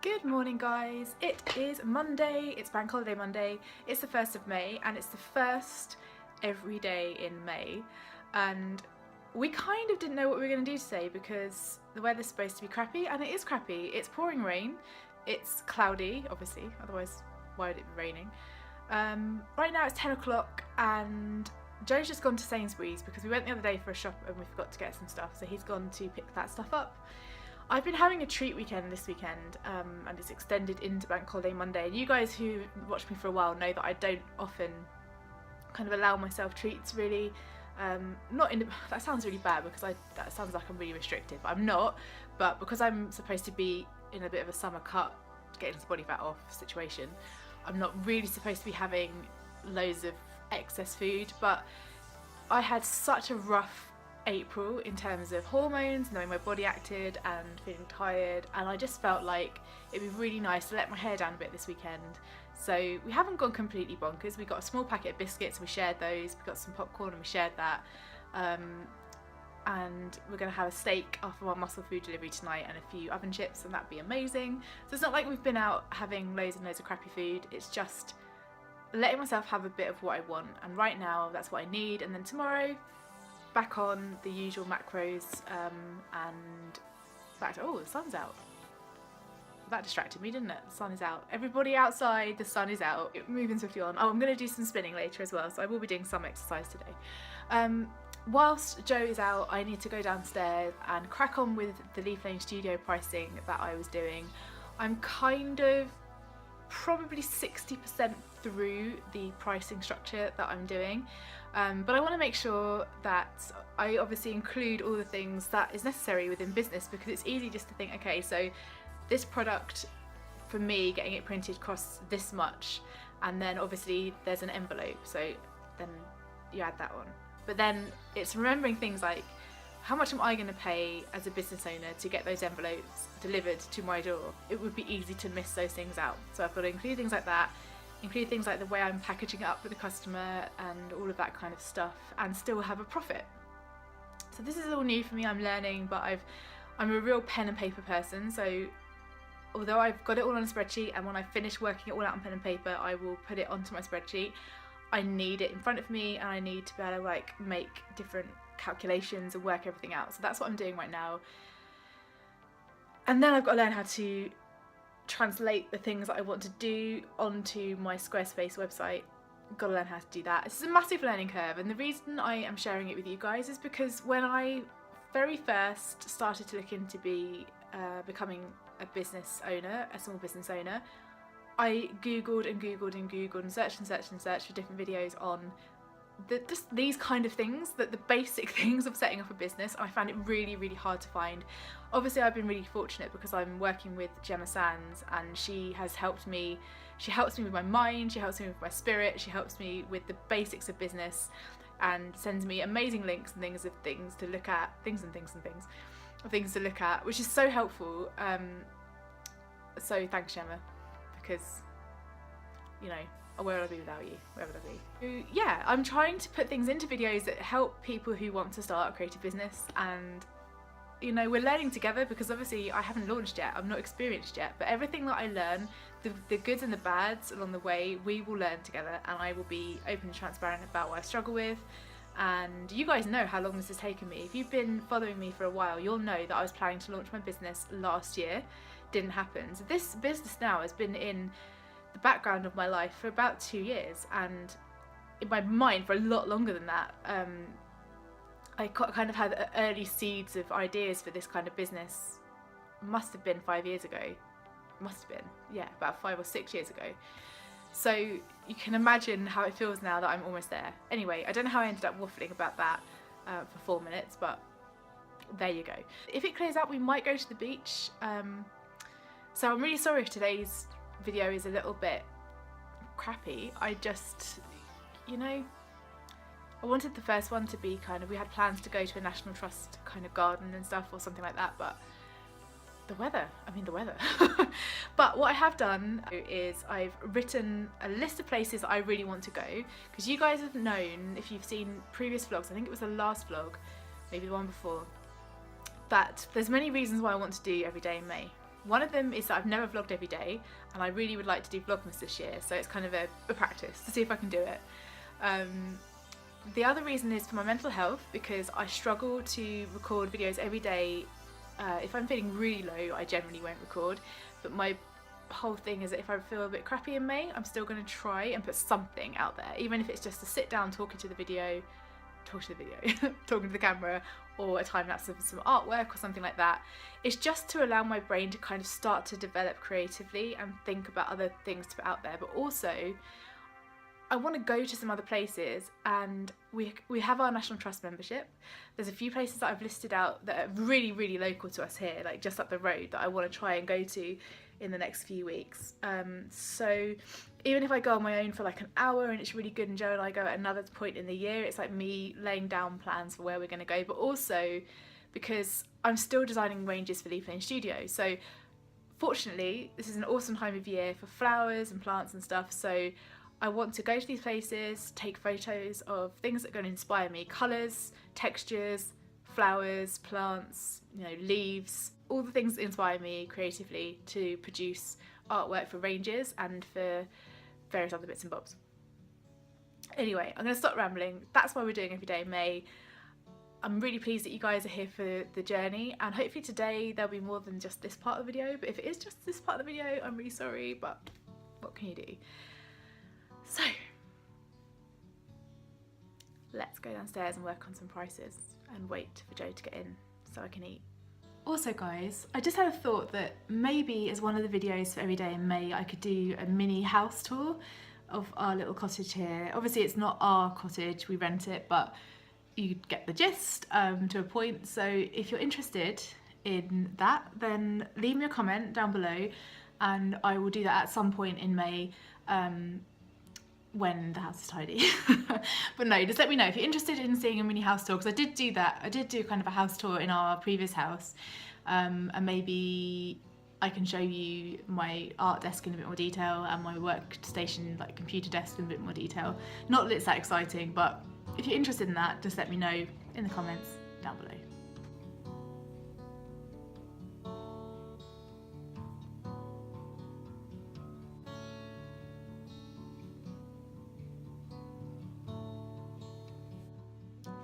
Good morning guys, it is Monday, it's Bank Holiday Monday, it's the 1st of May and it's the first every day in May, and we kind of didn't know what we were going to do today because the weather's supposed to be crappy, and it is crappy. It's pouring rain, it's cloudy obviously, otherwise why would it be raining? Right now it's 10 o'clock and Joe's just gone to Sainsbury's because we went the other day for a shop and we forgot to get some stuff, so he's gone to pick that stuff up. I've been having a treat weekend this weekend, and it's extended into Bank Holiday Monday, and you guys who watch me for a while know that I don't often kind of allow myself treats really. That sounds really bad because that sounds like I'm really restrictive. I'm not, but because I'm supposed to be in a bit of a summer cut, getting this body fat off situation, I'm not really supposed to be having loads of excess food. But I had such a rough April in terms of hormones, knowing my body acted and feeling tired, and I just felt like it'd be really nice to let my hair down a bit this weekend. So we haven't gone completely bonkers. We got a small packet of biscuits and we shared those, we got some popcorn and we shared that, and we're going to have a steak after our muscle food delivery tonight and a few oven chips, and that'd be amazing. So it's not like we've been out having loads and loads of crappy food, it's just letting myself have a bit of what I want, and right now that's what I need. And then tomorrow back on the usual macros, and back to, oh, the sun's out. That distracted me, didn't it? The sun is out. Everybody outside, the sun is out. Moving swiftly on. Oh, I'm going to do some spinning later as well, so I will be doing some exercise today. Whilst Joe is out, I need to go downstairs and crack on with the Leaf Lane studio pricing that I was doing. I'm kind of probably 60% through the pricing structure that I'm doing. But I want to make sure that I obviously include all the things that is necessary within business, because it's easy just to think, okay, so this product for me getting it printed costs this much, and then obviously there's an envelope, so then you add that on. But then it's remembering things like, how much am I going to pay as a business owner to get those envelopes delivered to my door? It would be easy to miss those things out, so I've got to include things like that, include things like the way I'm packaging it up for the customer and all of that kind of stuff, and still have a profit. So this is all new for me, I'm learning, but I'm a real pen and paper person, so although I've got it all on a spreadsheet, and when I finish working it all out on pen and paper I will put it onto my spreadsheet, I need it in front of me and I need to be able to like make different calculations and work everything out. So that's what I'm doing right now. And then I've got to learn how to translate the things that I want to do onto my Squarespace website. Got to learn how to do that. This is a massive learning curve, and the reason I am sharing it with you guys is because when I very first started to look into becoming a business owner, a small business owner, I googled and googled and googled and searched and searched and searched for different videos on just these kind of things, the basic things of setting up a business, and I found it really, really hard to find. Obviously I've been really fortunate because I'm working with Gemma Sands, and she has helped me. She helps me with my mind, she helps me with my spirit, she helps me with the basics of business, and sends me amazing links and things to look at, things to look at, which is so helpful. So thanks, Gemma, because, you know, where would I be without you? Where would I be? Yeah, I'm trying to put things into videos that help people who want to start a creative business, and you know, we're learning together, because obviously I haven't launched yet, I'm not experienced yet, but everything that I learn, the goods and the bads along the way, we will learn together, and I will be open and transparent about what I struggle with. And you guys know how long this has taken me. If you've been following me for a while, you'll know that I was planning to launch my business last year. Didn't happen. So this business now has been in the background of my life for about 2 years, and in my mind for a lot longer than that. I kind of had early seeds of ideas for this kind of business. Must have been 5 years ago. Must have been, yeah, about 5 or 6 years ago. So you can imagine how it feels now that I'm almost there. Anyway, I don't know how I ended up waffling about that for 4 minutes, but there you go. If it clears up, we might go to the beach. So I'm really sorry if today's video is a little bit crappy. I just, you know, I wanted the first one to be kind of, we had plans to go to a National Trust kind of garden and stuff or something like that, but the weather. But what I have done is I've written a list of places that I really want to go, because you guys have known, if you've seen previous vlogs, I think it was the last vlog, maybe the one before, that there's many reasons why I want to do every day in May. One of them is that I've never vlogged every day, and I really would like to do Vlogmas this year, so it's kind of a practice to see if I can do it. The other reason is for my mental health, because I struggle to record videos every day. If I'm feeling really low, I generally won't record, but my whole thing is that if I feel a bit crappy in May, I'm still going to try and put something out there, even if it's just to sit down talking to the camera, or a time lapse of some artwork or something like that. It's just to allow my brain to kind of start to develop creatively and think about other things to put out there. But also, I want to go to some other places, and we have our National Trust membership. There's a few places that I've listed out that are really, really local to us here, like just up the road, that I want to try and go to in the next few weeks. So even if I go on my own for like an hour and it's really good, and Joe and I go at another point in the year, it's like me laying down plans for where we're going to go, but also because I'm still designing ranges for Leaf Lane Studio. So fortunately, this is an awesome time of year for flowers and plants and stuff. So I want to go to these places, take photos of things that are going to inspire me, colours, textures, flowers, plants, you know, leaves, all the things that inspire me creatively to produce artwork for ranges and for various other bits and bobs. Anyway, I'm going to stop rambling. That's why we're doing Everyday May. I'm really pleased that you guys are here for the journey, and hopefully today there'll be more than just this part of the video, but if it is just this part of the video, I'm really sorry, but what can you do? So let's go downstairs and work on some prices and wait for Joe to get in so I can eat. Also guys, I just had a thought that maybe as one of the videos for Everyday in May, I could do a mini house tour of our little cottage here. Obviously it's not our cottage, we rent it, but you get the gist to a point. So if you're interested in that, then leave me a comment down below and I will do that at some point in May when the house is tidy. But no, just let me know if you're interested in seeing a mini house tour, because I did do that. I did do kind of a house tour in our previous house, and maybe I can show you my art desk in a bit more detail and my workstation, like computer desk, in a bit more detail. Not that it's that exciting, but if you're interested in that, just let me know in the comments down below.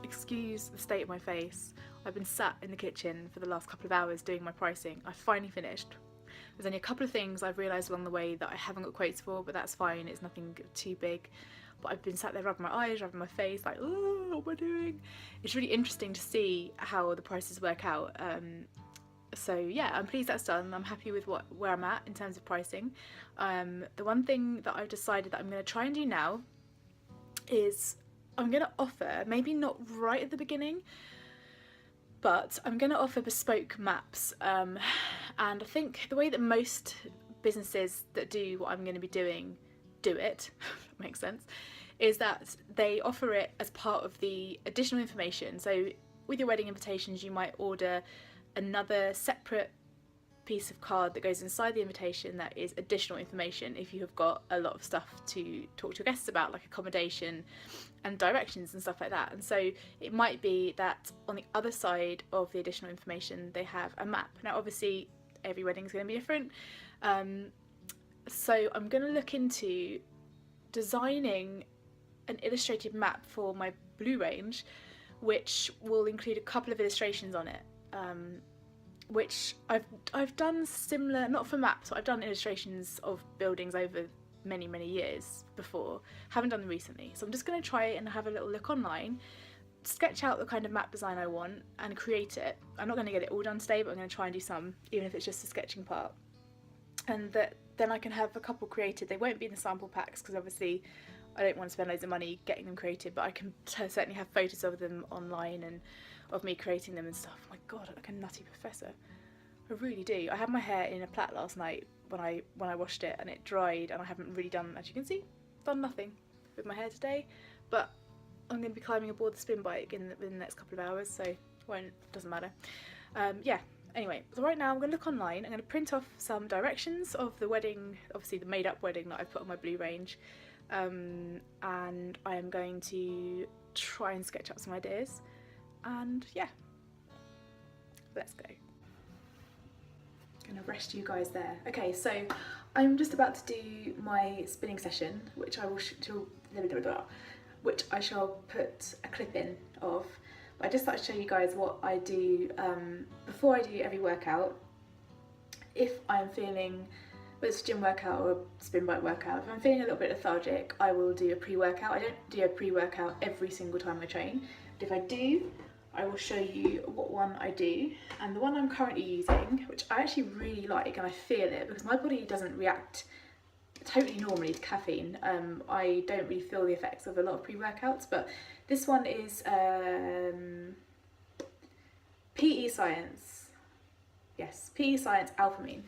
Excuse the state of my face. I've been sat in the kitchen for the last couple of hours doing my pricing. I finally finished. There's only a couple of things I've realised along the way that I haven't got quotes for, but that's fine, it's nothing too big. But I've been sat there rubbing my eyes, rubbing my face, like, oh, what am I doing? It's really interesting to see how the prices work out. So yeah, I'm pleased that's done. I'm happy with where I'm at in terms of pricing. The one thing that I've decided that I'm going to try and do now is I'm going to offer, maybe not right at the beginning, but I'm going to offer bespoke maps. And I think the way that most businesses that do what I'm going to be doing do it, if that makes sense, is that they offer it as part of the additional information. So with your wedding invitations, you might order another separate piece of card that goes inside the invitation that is additional information if you have got a lot of stuff to talk to your guests about, like accommodation and directions and stuff like that. And so it might be that on the other side of the additional information they have a map. Now obviously every wedding is going to be different, so I'm going to look into designing an illustrated map for my blue range, which will include a couple of illustrations on it, which I've done similar, not for maps, but I've done illustrations of buildings over many years before. Haven't done them recently, so I'm just going to try and have a little look online, sketch out the kind of map design I want and create it. I'm not going to get it all done today, but I'm going to try and do some, even if it's just the sketching part, and then I can have a couple created. They won't be in the sample packs because obviously I don't want to spend loads of money getting them created, but I can certainly have photos of them online and of me creating them and stuff. Oh my god, I look like a nutty professor. I really do. I had my hair in a plait last night when I washed it, and it dried, and I haven't really done, as you can see, done nothing with my hair today. But I'm going to be climbing aboard the spin bike within the next couple of hours, so doesn't matter. Yeah. Anyway, so right now I'm going to look online. I'm going to print off some directions of the wedding, obviously the made up wedding that I've put on my blue range, and I am going to try and sketch up some ideas. And yeah, let's go. gonna rest you guys there. Okay, so I'm just about to do my spinning session, which I will which I shall put a clip in of. But I just thought I'd show you guys what I do before I do every workout. If I'm feeling, whether it's a gym workout or a spin bike workout, if I'm feeling a little bit lethargic, I will do a pre-workout. I don't do a pre-workout every single time I train, but if I do, I will show you what one I do. And the one I'm currently using, which I actually really like and I feel it because my body doesn't react totally normally to caffeine. I don't really feel the effects of a lot of pre-workouts, but this one is PE Science. Yes, PE Science Alphamine.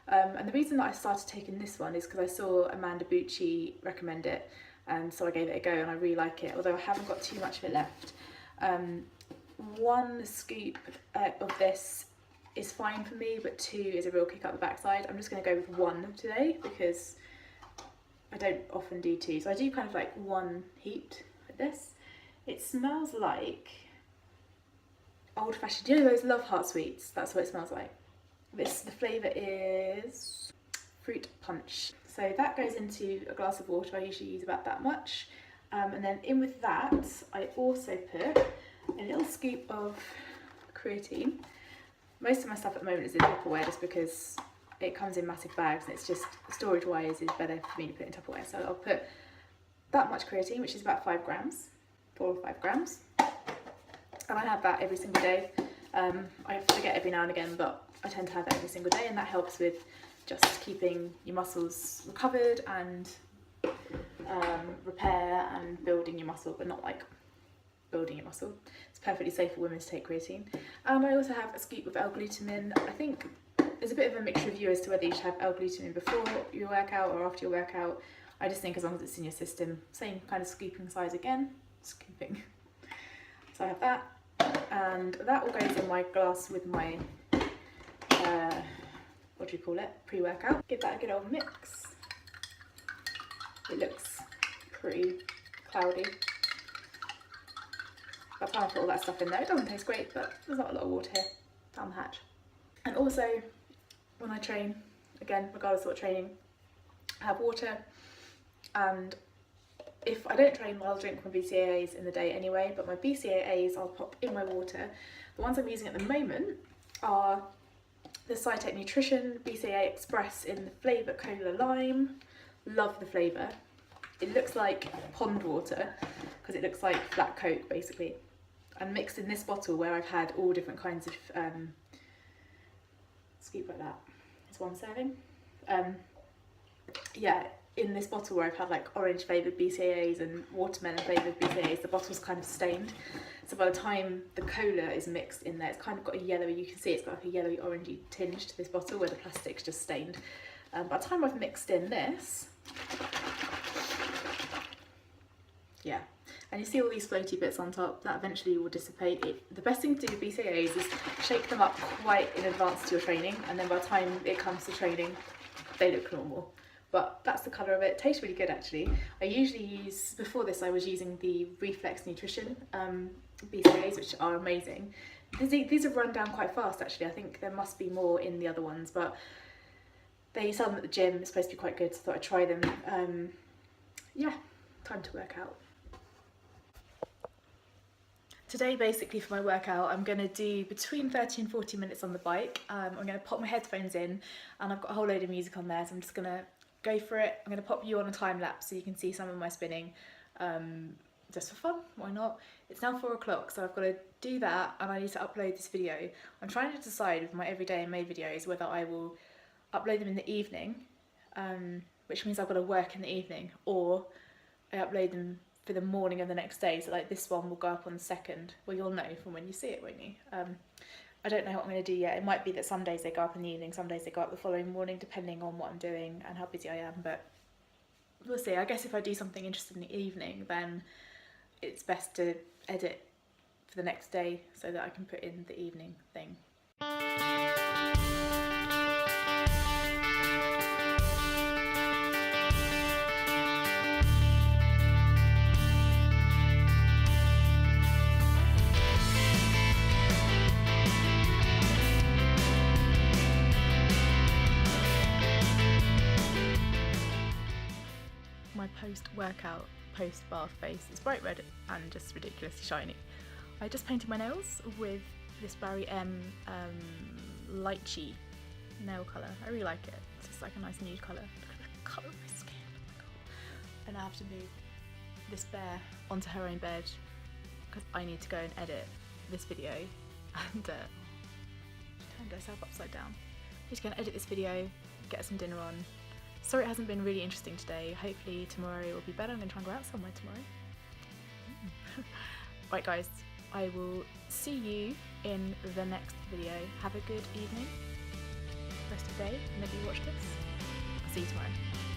And the reason that I started taking this one is because I saw Amanda Bucci recommend it, and so I gave it a go and I really like it, although I haven't got too much of it left. 1 scoop of this is fine for me, but 2 is a real kick up the backside. I'm just going to go with 1 today because I don't often do 2, so I do kind of like 1 heaped like this. It smells like old-fashioned, you know those Love Heart sweets? That's what it smells like. The flavour is fruit punch. So that goes into a glass of water. I usually use about that much. And then in with that, I also put a little scoop of creatine. Most of my stuff at the moment is in Tupperware just because it comes in massive bags and it's just, storage-wise, is better for me to put in Tupperware. So I'll put that much creatine, which is about 5 grams, 4 or 5 grams. And I have that every single day. I forget every now and again, but I tend to have that every single day, and that helps with just keeping your muscles recovered and repair and building your muscle, but not like building your muscle. It's perfectly safe for women to take creatine. And I also have a scoop of L-glutamine. I think there's a bit of a mixture of view as to whether you should have L-glutamine before your workout or after your workout. I just think as long as it's in your system, same kind of scooping size again, scooping. So I have that, and that all goes in my glass with my what do you call it, pre-workout. Give that a good old mix. It looks pretty cloudy. By the time I put all that stuff in there, it doesn't taste great, but there's not a lot of water here, down the hatch. And also, when I train, again, regardless of what training, I have water, and if I don't train, I'll drink my BCAAs in the day anyway, but my BCAAs I'll pop in my water. The ones I'm using at the moment are the Cytec Nutrition BCAA Express in the flavour Cola Lime. Love the flavour. It looks like pond water because it looks like flat Coke basically. And mixed in this bottle where I've had all different kinds of scoop like that. It's 1 serving. Yeah, in this bottle where I've had like orange flavoured BCAAs and watermelon flavoured BCAAs, the bottle's kind of stained. So by the time the cola is mixed in there, it's kind of got a yellowy, you can see it's got like a yellowy orangey tinge to this bottle where the plastic's just stained. By the time I've mixed in this, yeah, and you see all these floaty bits on top, that eventually will dissipate. The best thing to do with BCAAs is shake them up quite in advance to your training, and then by the time it comes to training, they look normal. But that's the colour of it. It tastes really good actually. I usually use, before this I was using the Reflex Nutrition BCAAs, which are amazing. These have run down quite fast actually. I think there must be more in the other ones, but they sell them at the gym. It's supposed to be quite good, so I thought I'd try them. Yeah, time to work out. Today basically for my workout I'm going to do between 30 and 40 minutes on the bike. I'm going to pop my headphones in and I've got a whole load of music on there, so I'm just going to go for it. I'm going to pop you on a time lapse so you can see some of my spinning, just for fun, why not? It's now 4 o'clock, so I've got to do that and I need to upload this video. I'm trying to decide with my everyday and May videos whether I will upload them in the evening, which means I've got to work in the evening, or I upload them for the morning of the next day. So like this one will go up on the 2nd. Well, you'll know from when you see it, won't you? I don't know what I'm going to do yet. It might be that some days they go up in the evening, some days they go up the following morning, depending on what I'm doing and how busy I am, but we'll see. I guess if I do something interesting in the evening, then it's best to edit for the next day so that I can put in the evening thing. post-workout, post-bath face. It's bright red and just ridiculously shiny. I just painted my nails with this Barry M lychee nail colour. I really like it. It's just like a nice nude colour. Look at the colour of my skin. Oh my god. And I have to move this bear onto her own bed because I need to go and edit this video and she turned herself upside down. I need to go and edit this video, get some dinner on. Sorry it hasn't been really interesting today. Hopefully tomorrow will be better. I'm going to try and go out somewhere tomorrow. Right guys, I will see you in the next video. Have a good evening, rest of the day, whenever you watch this. I'll see you tomorrow.